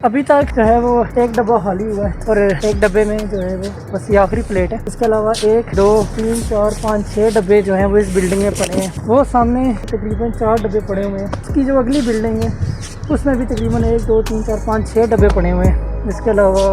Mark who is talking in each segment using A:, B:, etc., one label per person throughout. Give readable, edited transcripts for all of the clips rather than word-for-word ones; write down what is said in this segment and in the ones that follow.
A: अभी तक जो है वो एक डब्बा खाली हुआ है और एक डब्बे में जो है वो बस ये आखिरी प्लेट है। इसके अलावा 1 2 3 4 5 6 डब्बे जो हैं वो इस बिल्डिंग में पड़े हैं। वो सामने तकरीबन 4 डब्बे पड़े हुए हैं। इसकी जो अगली बिल्डिंग है उसमें भी तकरीबन 1 2 3 4 5 6 डब्बे पड़े हुए हैं। इसके अलावा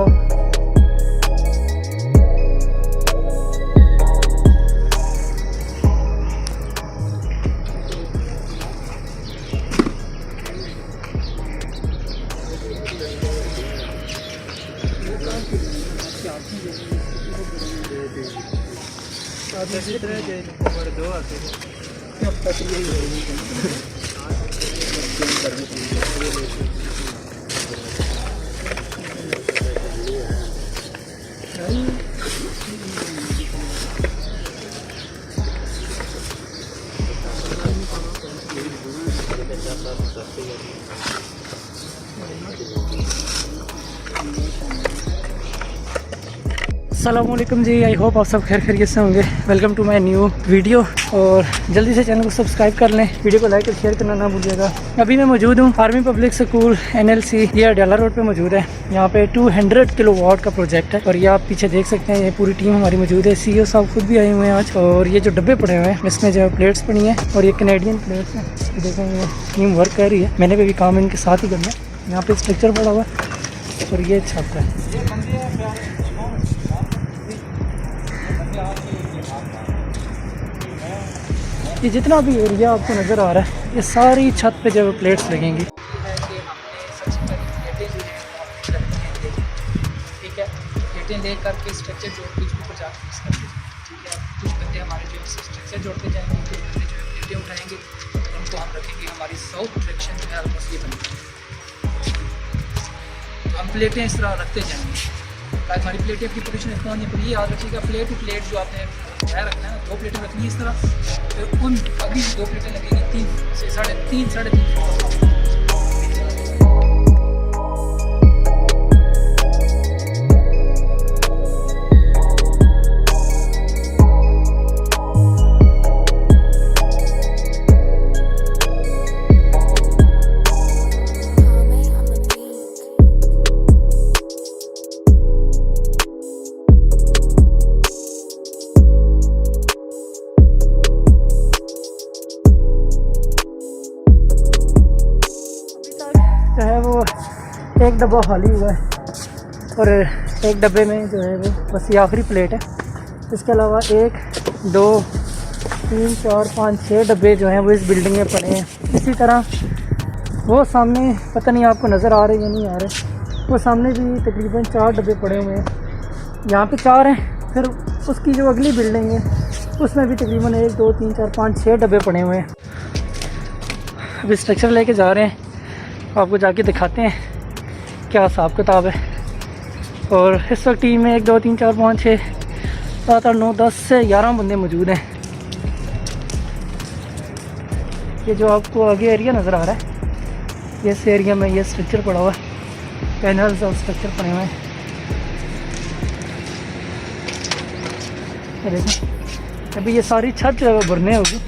A: अस्सलामुअलैकुम जी, आई होप आप सब खैर खैरियत से होंगे। Welcome to my new video और जल्दी से चैनल को सब्सक्राइब कर लें, वीडियो को लाइक और शेयर करना ना भूलिएगा। अभी मैं मौजूद हूँ आर्मी पब्लिक स्कूल NLC, ये अडाला रोड पे मौजूद है। यहाँ पे 200 किलोवाट का प्रोजेक्ट है और ये आप पीछे देख सकते हैं, ये पूरी टीम हमारी मौजूद है। CEO साहब खुद भी आए हुए हैं आज। और ये जो डब्बे पड़े हुए हैं इसमें जो प्लेट्स पड़ी हैं और ये कैनेडियन प्लेट्स हैं। देखें ये टीम वर्क कर रही है, मैंने भी काम इनके साथ ही करना है। यहाँ पे स्ट्रक्चर पड़ा हुआ है और ये छत है। ये जितना भी एरिया आपको नज़र आ रहा है ये सारी छत पे जो प्लेट्स लगेंगी।
B: ठीक है, प्लेटें ले करके स्ट्रक्चर जोड़ के उसके ऊपर जाकर फिक्स करते हैं। ठीक है, कुछ बंदे हमारे जो है स्ट्रक्चर जोड़ते जाएंगे, कुछ बंदे जो है प्लेटें उठाएंगे, उनको हम रखेंगे। हमारी साउथ डायरेक्शन जो है ऑलमोस्ट ये बनेगी। तो हम प्लेटें इस तरह रखते जाएंगे ताकि हमारी प्लेटें अपनी पोजीशन इतना नहीं पड़ी। याद रखिएगा, प्लेट टू प्लेट जो आपने रखना है, 2 प्लेटें रखनी है इस तरह। फिर उन अभी 2 प्लेटें लगेंगी 3 से 3.5
A: जो है वो एक डब्बा खाली हुआ है और एक डब्बे में जो है वो बस ये आखिरी प्लेट है। इसके अलावा 1 2 3 4 5 6 डब्बे जो हैं वो इस बिल्डिंग में पड़े हैं। इसी तरह वो सामने पता नहीं आपको नज़र आ रहे या नहीं आ रहे, वो सामने भी तकरीबन 4 डब्बे पड़े हुए हैं। यहाँ पे 4 हैं, फिर उसकी जो अगली बिल्डिंग है उसमें भी तकरीबन 1 2 3 4 5 6 डब्बे पड़े हुए हैं। अभी स्ट्रक्चर लेके जा रहे हैं, आपको जाके दिखाते हैं क्या हिसाब किताब है। और इस वक्त टीम में 1 2 3 4 5 6 7 8 9 10 से 11 बंदे मौजूद हैं। ये जो आपको आगे एरिया नज़र आ रहा है, इस एरिया में ये स्ट्रक्चर पड़ा हुआ है, पैनल्स और स्ट्रक्चर पड़े हुए हैं। ये देखें, अभी ये सारी छत जो है वो भरने होगी,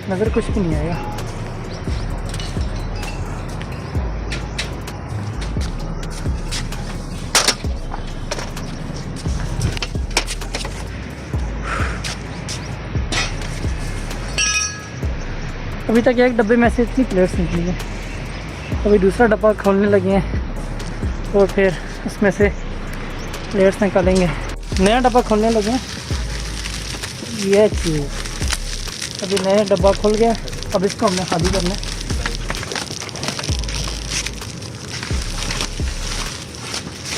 A: नज़र कुछ भी नहीं आएगा। अभी तक एक डब्बे में से इतनी प्लेट्स निकली हैं, अभी दूसरा डब्बा खोलने लगे हैं और फिर उसमें से प्लेट्स निकालेंगे। नया डब्बा खोलने लगे हैं, ये चीज़ अभी नया डब्बा खुल गया, अब इसको हमने खाली करना है।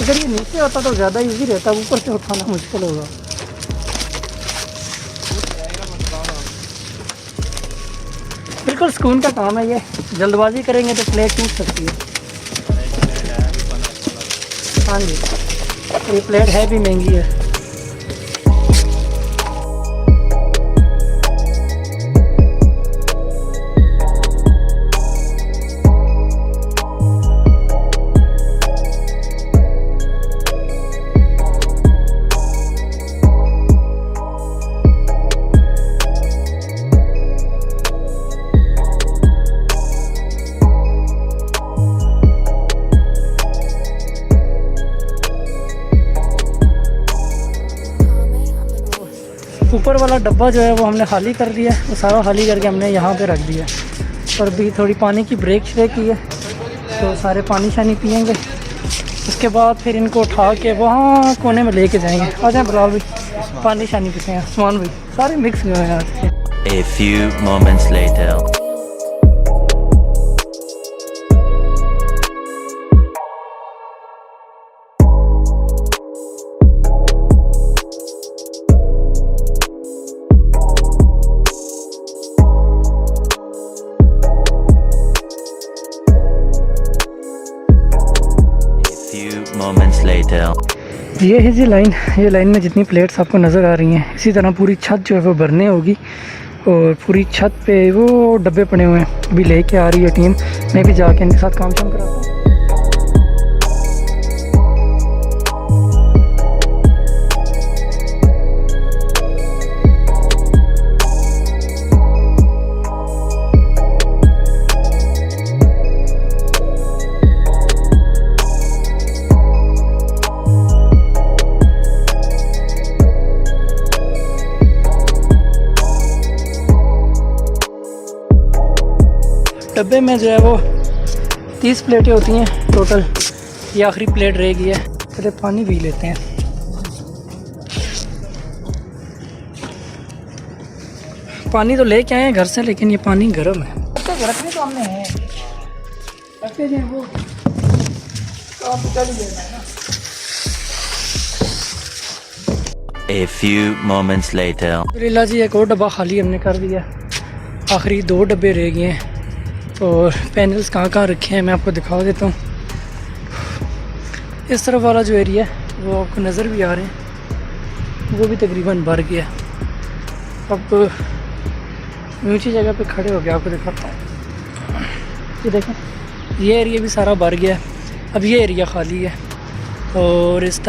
A: अगर ये नीचे आता तो ज़्यादा इजी रहता, ऊपर से उठाना मुश्किल होगा। बिल्कुल सुकून का काम है ये, जल्दबाजी करेंगे तो प्लेट टूट सकती है। हाँ जी, ये प्लेट है भी महंगी है। ऊपर वाला डब्बा जो है वो हमने खाली कर दिया, वो सारा खाली करके हमने यहाँ पे रख दिया। और भी थोड़ी पानी की ब्रेक श्रेक की है, तो सारे पानी शानी पियेंगे। उसके बाद फिर इनको उठा के वहाँ कोने में लेके जाएंगे। आ जाए बिलाल भाई, पानी शानी पीते हैं, आसमान भाई, सारे मिक्स हुए हैं आज के।
C: A few moments later. Moments later.
A: ये है जी लाइन, ये लाइन में जितनी प्लेट्स आपको नज़र आ रही हैं, इसी तरह पूरी छत जो है वो भरने होगी। और पूरी छत पे वो डब्बे पड़े हुए हैं, अभी लेके आ रही है टीम। मैं भी जाके इनके साथ काम शाम कराता हूँ। डब्बे में जो है वो 30 प्लेटें होती हैं टोटल। ये आखिरी प्लेट रहेगी है। पहले पानी पी लेते हैं। पानी तो लेके आए हैं घर से, लेकिन ये पानी गर्म है। रखने तो हमने है, रखते हैं वो काम चल जाएगा ना।
C: A few moments later.
A: अल्हम्दुलिल्लाह जी, एक और डब्बा खाली हमने कर दिया। आखिरी 2 डब्बे रह गए हैं। और पैनल्स कहाँ कहाँ रखे हैं मैं आपको दिखा देता हूँ। इस तरफ वाला जो एरिया है वो आपको नज़र भी आ रहे हैं, वो भी तकरीबन भर गया। अब ऊंची जगह पे खड़े हो गया आपको दिखाता हूँ। ये देखें, ये एरिया भी सारा भर गया। अब ये एरिया खाली है। और इस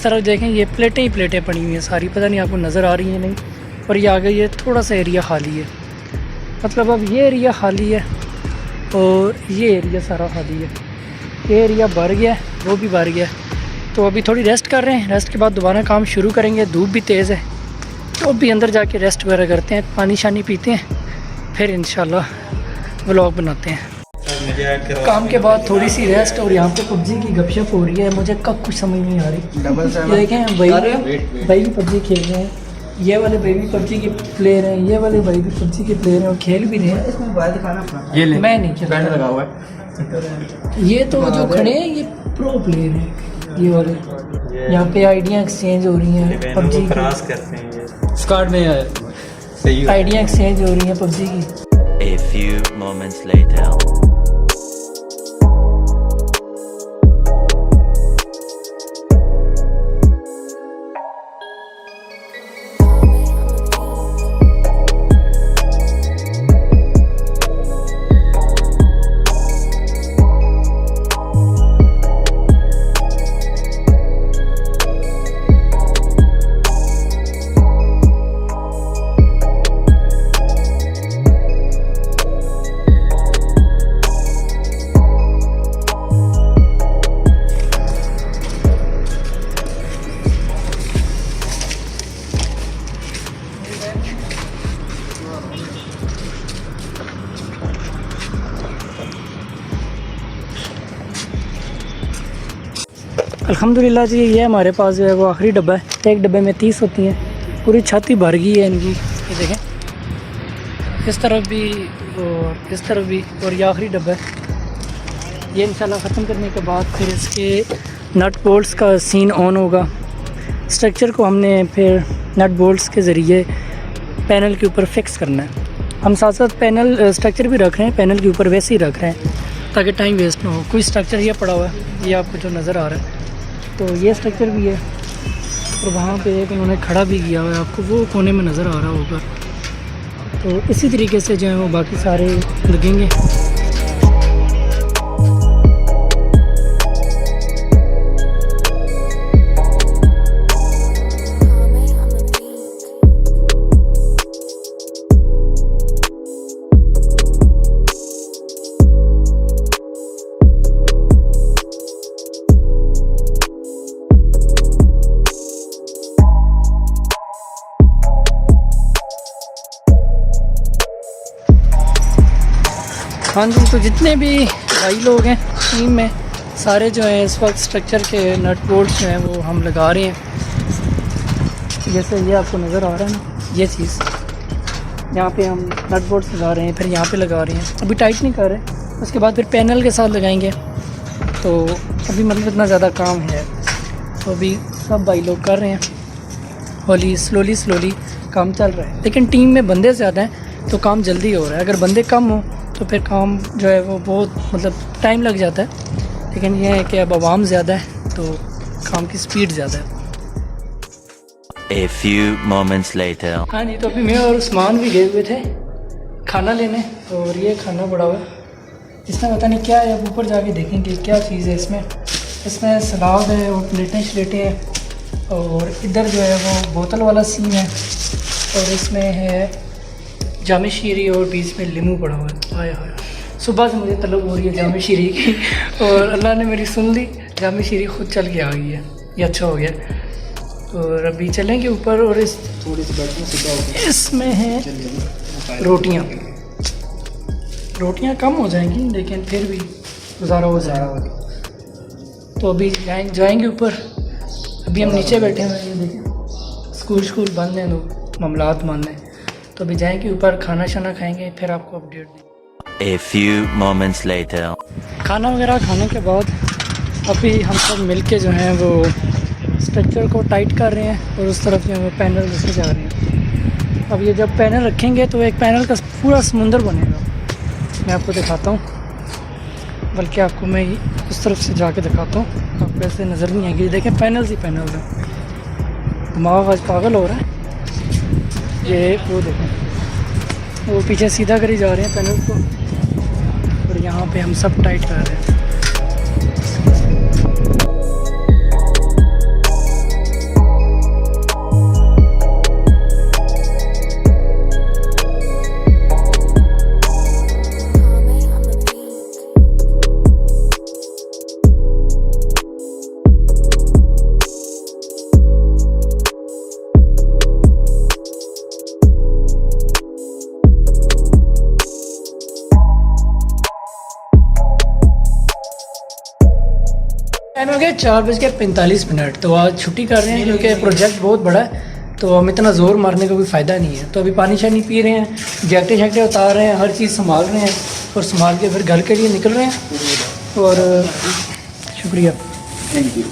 A: तरफ देखें, ये प्लेटें ही प्लेटें पड़ी हुई हैं सारी, पता नहीं आपको नज़र आ रही हैं नहीं। और ये आगे ये थोड़ा सा एरिया खाली है, मतलब अब ये एरिया खाली है और ये एरिया सारा खाली है। ये एरिया भर गया, वो भी भर गया। तो अभी थोड़ी रेस्ट कर रहे हैं, रेस्ट के बाद दोबारा काम शुरू करेंगे। धूप भी तेज़ है, तो अभी अंदर जाके रेस्ट वगैरह करते हैं, पानी शानी पीते हैं, फिर इंशाल्लाह व्लॉग बनाते हैं। काम के बाद थोड़ी सी रेस्ट, और यहाँ पे पबजी की गपशप हो रही है। मुझे कब कुछ समझ नहीं आ रही। ये देखें भाई भी पबजी खेल रहे हैं, ये वाले भाई भी पबजी के प्लेयर हैं, ये वाले भाई भी पबजी के प्लेयर हैं और खेल भी रहे हैं। इसमें मोबाइल दिखाना अपना, ये ले, मैं नहीं खेल लगा हुआ है। ये तो जो खड़े हैं ये प्रो प्लेयर हैं, ये वाले। यहाँ पे आइडिया एक्सचेंज हो रही हैं पबजी की,
D: स्क्वाड में है,
A: आइडिया एक्सचेंज हो रही है पबजी की।
C: A few moments later.
A: अल्हम्दुलिल्लाह जी, ये हमारे पास जो है वो आखिरी डब्बा है। एक डब्बे में 30 होती हैं। पूरी छत ही भर गई है इनकी। ये देखें, इस तरफ भी और इस तरफ भी, और ये आखिरी डब्बा है। ये इंशाल्लाह ख़त्म करने के बाद फिर इसके नट बोल्ट्स का सीन ऑन होगा। स्ट्रक्चर को हमने फिर नट बोल्ट्स के ज़रिए पैनल के ऊपर फिक्स करना है। हम साथ साथ पैनल स्ट्रक्चर भी रख रहे हैं, पैनल के ऊपर वैसे ही रख रहे हैं ताकि टाइम वेस्ट ना हो। कोई स्ट्रक्चर ये पड़ा हुआ है, ये आपको जो नज़र आ रहा है, तो ये स्ट्रक्चर भी है। और वहाँ पे एक उन्होंने खड़ा भी किया हुआ है, आपको वो कोने में नज़र आ रहा होगा। तो इसी तरीके से जो है वो बाकी सारे लगेंगे। हाँ जी, तो जितने भी भाई लोग हैं टीम में, सारे जो हैं इस वक्त स्ट्रक्चर के नट बोल्ट्स जो हैं वो हम लगा रहे हैं। जैसे ये आपको नज़र आ रहा है ना, ये चीज़ यहाँ पे हम नट बोल्ट्स लगा रहे हैं, फिर यहाँ पे लगा रहे हैं। अभी टाइट नहीं कर रहे, उसके बाद फिर पैनल के साथ लगाएंगे। तो अभी मतलब इतना ज़्यादा काम है, तो अभी सब भाई लोग कर रहे हैं, हौली स्लोली काम चल रहा है। लेकिन टीम में बंदे ज़्यादा हैं तो काम जल्दी हो रहा है। अगर बंदे कम हो तो फिर काम जो है वो बहुत मतलब टाइम लग जाता है। लेकिन ये है कि अब आवाम ज़्यादा है तो काम की स्पीड ज़्यादा है।
C: A few moments later.
A: हाँ जी, तो अभी मैं और उस्मान भी गए हुए थे खाना लेने, और ये खाना पड़ा हुआ है। इसमें पता नहीं क्या है, अब ऊपर जाके देखेंगे क्या चीज़ है इसमें। इसमें सलाद है और प्लेटें श्लेटें हैं, और इधर जो है वो बोतल वाला सीन है, और इसमें है जामे शीरी और बीच में लीमू पड़ा हुआ है। हाय हाय, सुबह से मुझे तलब हो रही है जामे शीरी की, और अल्लाह ने मेरी सुन ली, जामे शीरी खुद चल के आ गई है। ये अच्छा हो गया। और अभी चलेंगे ऊपर, और इस
D: थोड़ी सी बैठने से क्या होगा?
A: इसमें है रोटियाँ कम हो जाएंगी, लेकिन फिर भी गुजारा हो जाएगा। तो अभी जाएंगे ऊपर। अभी हम नीचे बैठे हुए हैं, ये देखें स्कूल बंद हैं, लोग मामलात बंद हैं। तो अभी जाएंगे ऊपर, खाना शाना खाएंगे, फिर आपको अपडेट देंगे।
C: A few moments later.
A: खाना वगैरह खाने के बाद अभी हम सब मिल के जो हैं वो स्ट्रक्चर को टाइट कर रहे हैं, और उस तरफ जो है वो पैनल रखे जा रहे हैं। अब ये जब पैनल रखेंगे तो एक पैनल का पूरा समुंदर बनेगा। मैं आपको दिखाता हूँ, बल्कि आपको मैं उस तरफ से जाके दिखाता हूँ, आपको ऐसे नज़र नहीं आएगी। देखें पैनल्स ही पैनल है, दिमाग आज पागल हो रहा है। ये वो देखें, वो पीछे सीधा करी जा रहे हैं पैनल को, और यहाँ पे हम सब टाइट कर रहे हैं। टाइम हो गया 4:45। तो आज छुट्टी कर रहे हैं क्योंकि प्रोजेक्ट बहुत बड़ा है, तो हम इतना ज़ोर मारने का कोई फ़ायदा नहीं है। तो अभी पानी शानी पी रहे हैं, जैकेटें शैकेटें उतार रहे हैं, हर चीज़ संभाल रहे हैं, और संभाल के फिर घर के लिए निकल रहे हैं। और शुक्रिया,
D: थैंक यू।